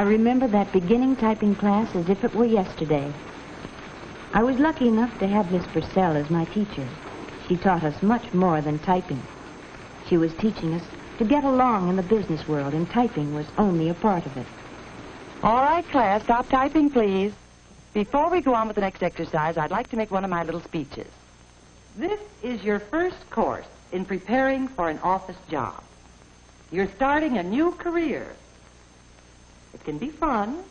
I remember that beginning typing class as if it were yesterday. I was lucky enough to have Miss Purcell as my teacher. She taught us much more than typing. She was teaching us to get along in the business world, and typing was only a part of it. All right, class, stop typing, please. Before we go on with the next exercise, I'd like to make one of my little speeches. This is your first course in preparing for an office job. You're starting a new career. It can be fun,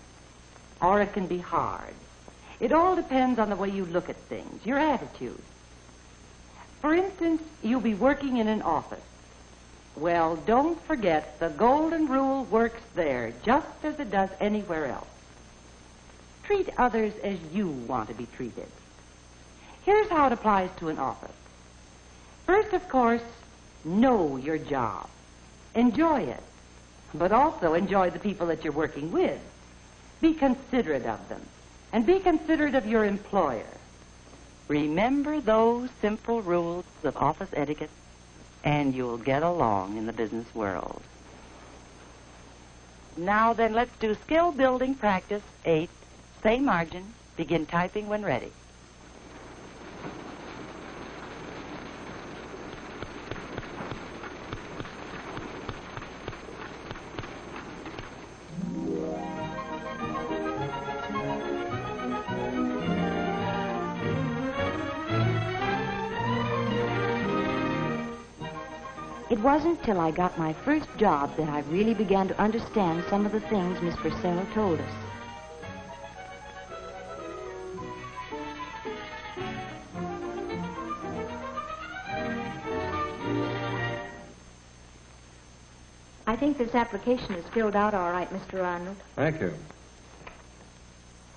or it can be hard. It all depends on the way you look at things, your attitude. For instance, you'll be working in an office. Well, don't forget the golden rule works there just as it does anywhere else. Treat others as you want to be treated. Here's how it applies to an office. First, of course, know your job. Enjoy it, but also enjoy the people that you're working with. Be considerate of them, and be considerate of your employer. Remember those simple rules of office etiquette, and you'll get along in the business world. Now then, let's do skill building practice 8. Say margin. Begin typing when ready. It wasn't till I got my first job that I really began to understand some of the things Miss Purcell told us. I think this application is filled out all right, Mr. Arnold. Thank you.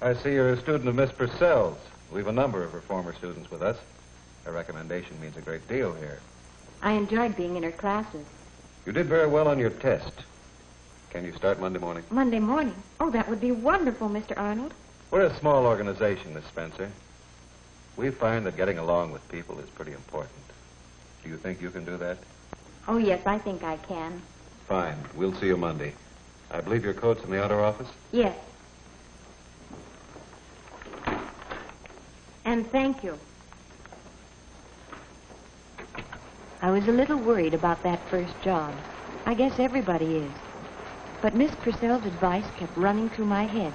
I see you're a student of Miss Purcell's. We've a number of her former students with us. Her recommendation means a great deal here. I enjoyed being in her classes. You did very well on your test. Can you start Monday morning? Monday morning? Oh, that would be wonderful, Mr. Arnold. We're a small organization, Miss Spencer. We find that getting along with people is pretty important. Do you think you can do that? Oh, yes, I think I can. Fine. We'll see you Monday. I believe your coat's in the outer office? Yes. And thank you. I was a little worried about that first job. I guess everybody is. But Miss Purcell's advice kept running through my head.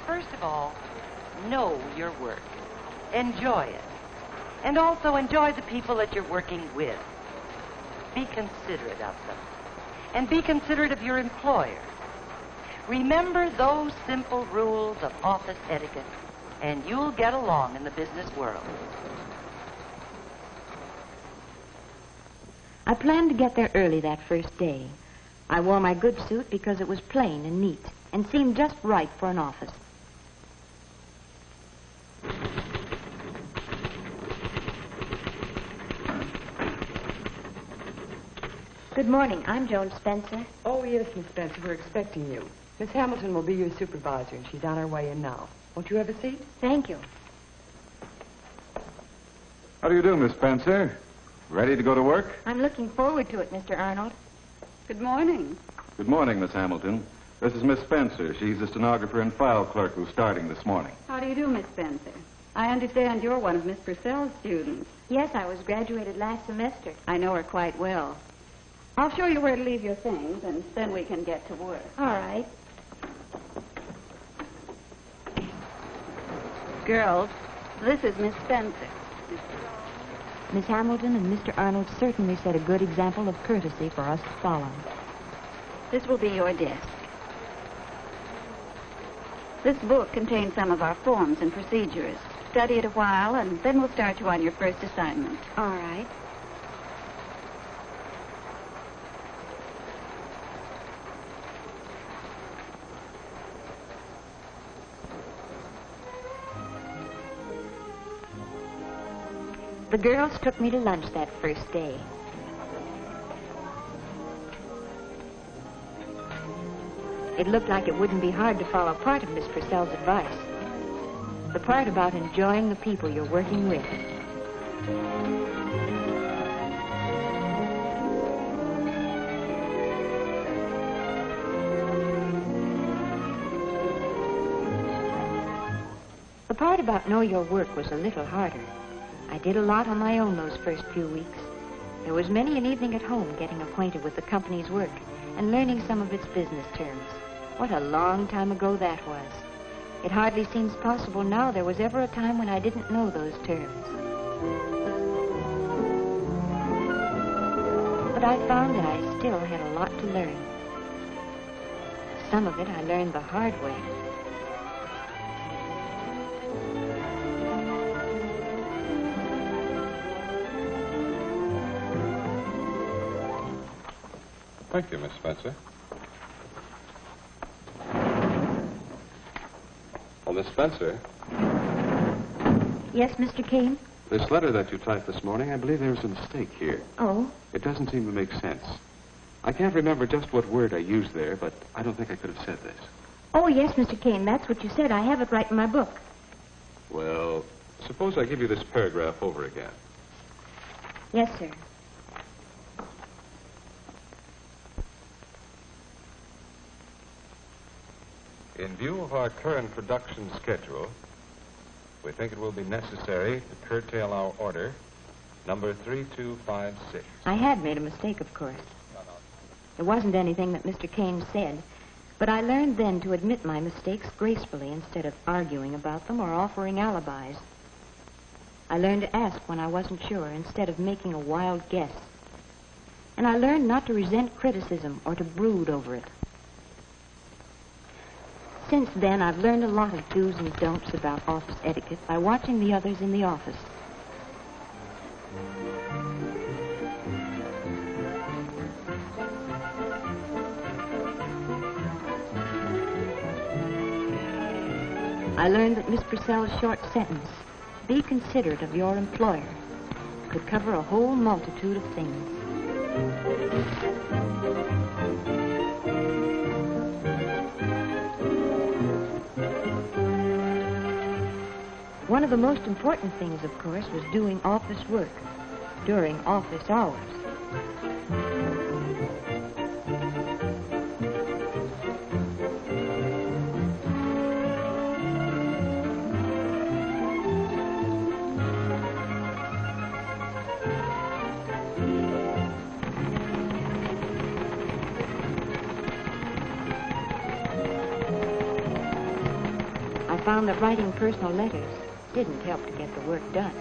First of all, know your work. Enjoy it. And also enjoy the people that you're working with. Be considerate of them. And be considerate of your employer. Remember those simple rules of office etiquette, and you'll get along in the business world. I planned to get there early that first day. I wore my good suit because it was plain and neat and seemed just right for an office. Good morning. I'm Joan Spencer. Oh, yes, Miss Spencer. We're expecting you. Miss Hamilton will be your supervisor, and she's on her way in now. Won't you have a seat? Thank you. How do you do, Miss Spencer? Ready to go to work? I'm looking forward to it, Mr. Arnold. Good morning. Good morning, Miss Hamilton. This is Miss Spencer. She's the stenographer and file clerk who's starting this morning. How do you do, Miss Spencer? I understand you're one of Miss Purcell's students. Yes, I was graduated last semester. I know her quite well. I'll show you where to leave your things, and then we can get to work. All right. Girls, this is Miss Spencer. Miss Hamilton and Mr. Arnold certainly set a good example of courtesy for us to follow. This will be your desk. This book contains some of our forms and procedures. Study it a while, and then we'll start you on your first assignment. All right. The girls took me to lunch that first day. It looked like it wouldn't be hard to follow part of Miss Purcell's advice. The part about enjoying the people you're working with. The part about know your work was a little harder. I did a lot on my own those first few weeks. There was many an evening at home getting acquainted with the company's work and learning some of its business terms. What a long time ago that was. It hardly seems possible now there was ever a time when I didn't know those terms. But I found that I still had a lot to learn. Some of it I learned the hard way. Thank you, Miss Spencer. Well, Miss Spencer, Yes, Mr. Kane? This letter that you typed this morning, I believe there was a mistake here. Oh? It doesn't seem to make sense. I can't remember just what word I used there, but I don't think I could have said this. Oh, yes, Mr. Kane, that's what you said. I have it right in my book. Well, suppose I give you this paragraph over again. Yes, sir. in view of our current production schedule, we think it will be necessary to curtail our order, number 3256. I had made a mistake, of course. There wasn't anything that Mr. Kane said, but I learned then to admit my mistakes gracefully instead of arguing about them or offering alibis. I learned to ask when I wasn't sure instead of making a wild guess. And I learned not to resent criticism or to brood over it. Since then, I've learned a lot of do's and don'ts about office etiquette by watching the others in the office. I learned that Miss Purcell's short sentence, "Be considerate of your employer," could cover a whole multitude of things. One of the most important things, of course, was doing office work during office hours. I found that writing personal letters didn't help to get the work done.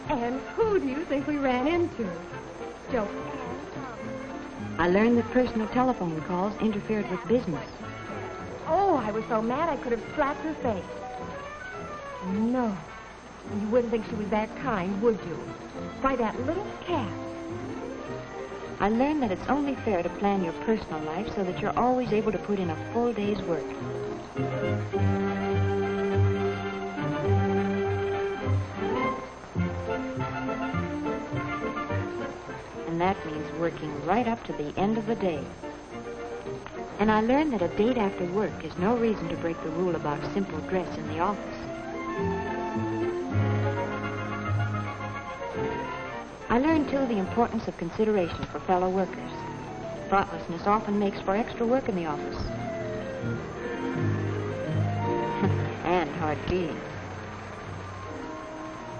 And who do you think we ran into? Joe. I learned that personal telephone calls interfered with business. Oh, I was so mad I could have slapped her face. No. You wouldn't think she was that kind, would you? Why, that little cat. I learned that it's only fair to plan your personal life so that you're always able to put in a full day's work. And that means working right up to the end of the day. And I learned that a date after work is no reason to break the rule about simple dress in the office. I learned, too, the importance of consideration for fellow workers. Thoughtlessness often makes for extra work in the office. And hard feelings.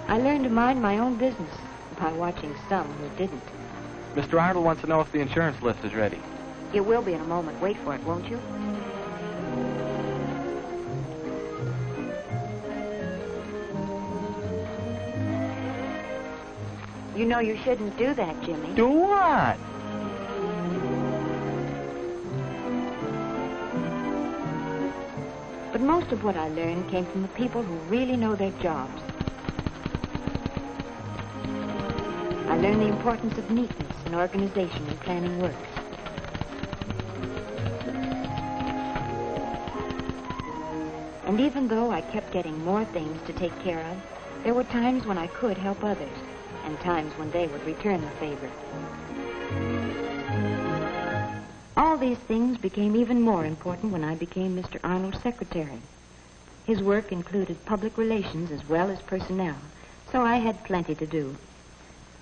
I learned to mind my own business by watching some who didn't. Mr. Arnold wants to know if the insurance list is ready. It will be in a moment. Wait for it, won't you? You know you shouldn't do that, Jimmy. Do what? But most of what I learned came from the people who really know their jobs. I learned the importance of neatness and organization in planning work. And even though I kept getting more things to take care of, there were times when I could help others, and times when they would return the favor. All these things became even more important when I became Mr. Arnold's secretary. His work included public relations as well as personnel, so I had plenty to do.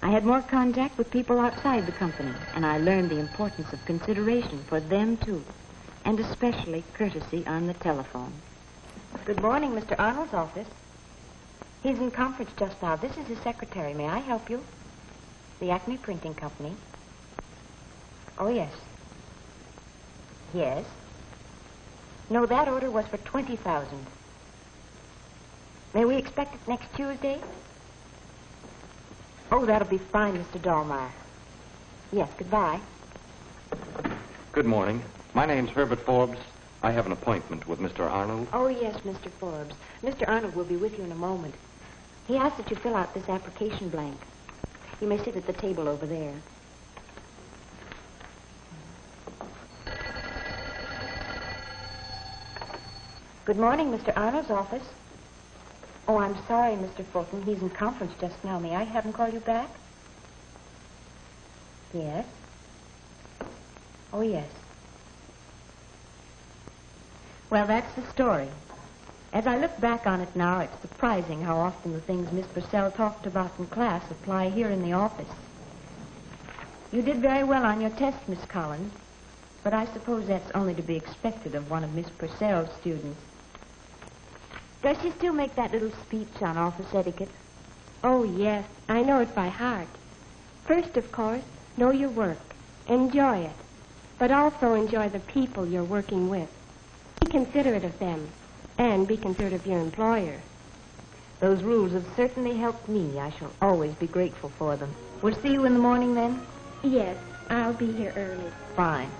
I had more contact with people outside the company, and I learned the importance of consideration for them, too, and especially courtesy on the telephone. Good morning, Mr. Arnold's office. He's in conference just now. This is his secretary. May I help you? The Acme Printing Company. Oh, yes. Yes. No, that order was for 20,000. May we expect it next Tuesday? Oh, that'll be fine, Mr. Dahlmeyer. Yes, goodbye. Good morning. My name's Herbert Forbes. I have an appointment with Mr. Arnold. Oh, yes, Mr. Forbes. Mr. Arnold will be with you in a moment. He asked that you fill out this application blank. You may sit at the table over there. Good morning, Mr. Arnold's office. Oh, I'm sorry, Mr. Fulton. He's in conference just now. May I have him call you back? Yes. Oh, yes. Well, that's the story. As I look back on it now, it's surprising how often the things Miss Purcell talked about in class apply here in the office. You did very well on your test, Miss Collins, but I suppose that's only to be expected of one of Miss Purcell's students. Does she still make that little speech on office etiquette? Oh, yes. I know it by heart. First, of course, know your work. Enjoy it. But also enjoy the people you're working with. Be considerate of them. And be considerate of your employer. Those rules have certainly helped me. I shall always be grateful for them. We'll see you in the morning, then? Yes, I'll be here early. Fine.